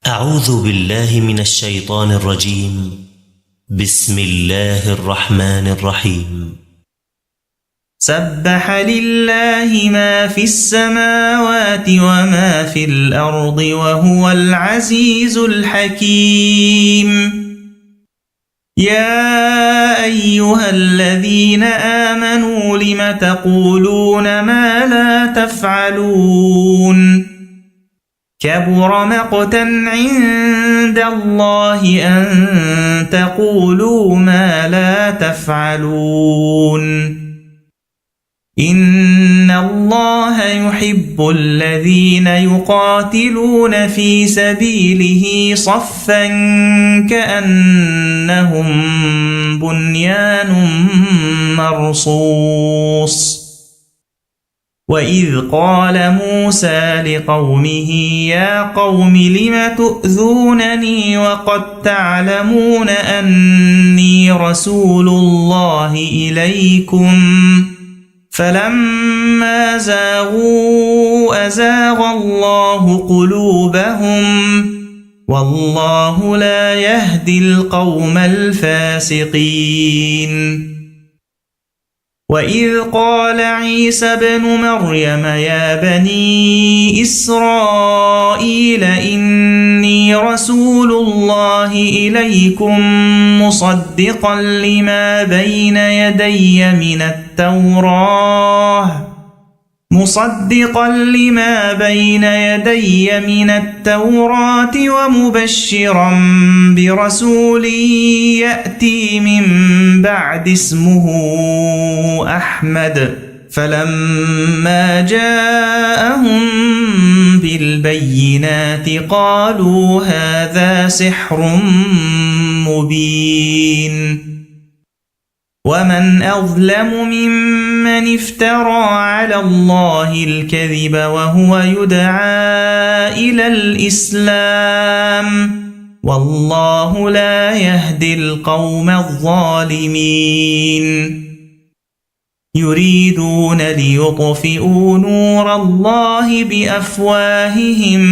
أعوذ بالله من الشيطان الرجيم. بسم الله الرحمن الرحيم. سبح لله ما في السماوات وما في الأرض وهو العزيز الحكيم. يا أيها الذين آمنوا لم تقولون ما لا تفعلون كبر مقتا عند الله أن تقولوا ما لا تفعلون إن الله يحب الذين يقاتلون في سبيله صفا كأنهم بنيان مرصوص. وإذ قال موسى لقومه يا قوم لم تؤذونني وقد تعلمون أني رسول الله إليكم فلما زاغوا أزاغ الله قلوبهم والله لا يهدي القوم الفاسقين. وإذ قال عيسى ابن مريم يا بني إسرائيل إني رسول الله إليكم مصدقا لما بين يدي من التوراة ومبشرا برسول يأتي من بعد اسمه أحمد. فلما جاءهم بالبينات قالوا هذا سحر مبين. ومن أظلم ممن افترى على الله الكذب وهو يدعى إلى الإسلام والله لا يهدي القوم الظالمين. يريدون ليطفئوا نور الله بأفواههم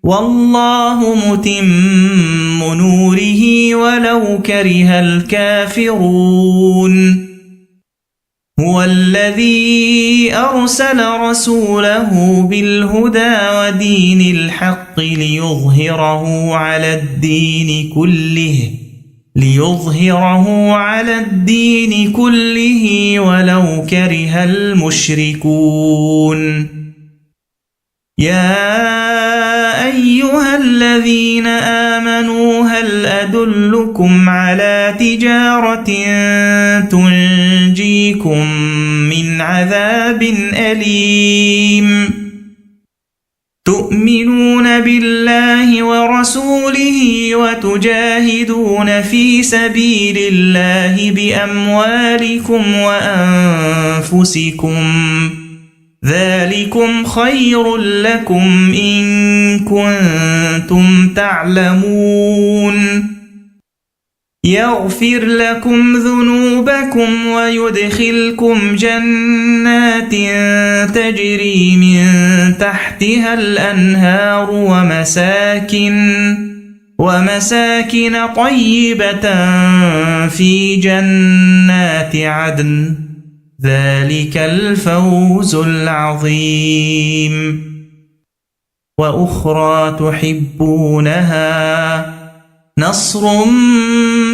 والله متم نوره ولو كره الكافرون. هو الذي أرسل رسوله بالهدى ودين الحق ليظهره على الدين كله ولو كره المشركون. يا أيها الذين آمنوا هل أدلكم على تجارة تنجيكم من عذاب أليم تؤمنون بالله ورسوله وتجاهدون في سبيل الله بأموالكم وأنفسكم ذلكم خير لكم إن كنتم تعلمون. يغفر لكم ذنوبكم ويدخلكم جنات تجري من تحتها الأنهار ومساكن طيبة في جنات عدن ذلك الفوز العظيم. وأخرى تحبونها نصر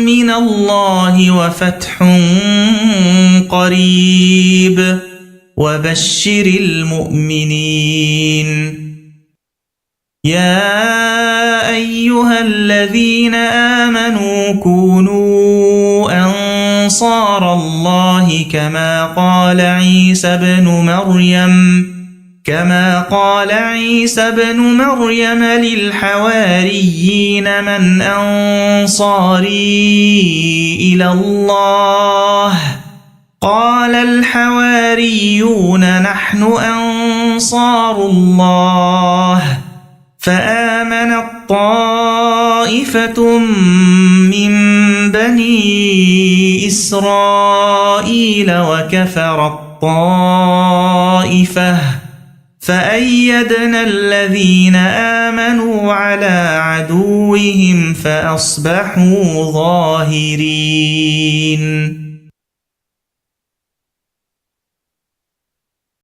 من الله وفتح قريب وبشر المؤمنين. يا أيها الذين آمنوا كونوا أنصار الله كما قال عيسى بن مريم للحواريين من أنصاري إلى الله قال الحواريون نحن أنصار الله. فآمنت طائفة من بني إسرائيل وكفرت طائفة فأيدنا الذين آمنوا على عدوهم فأصبحوا ظاهرين.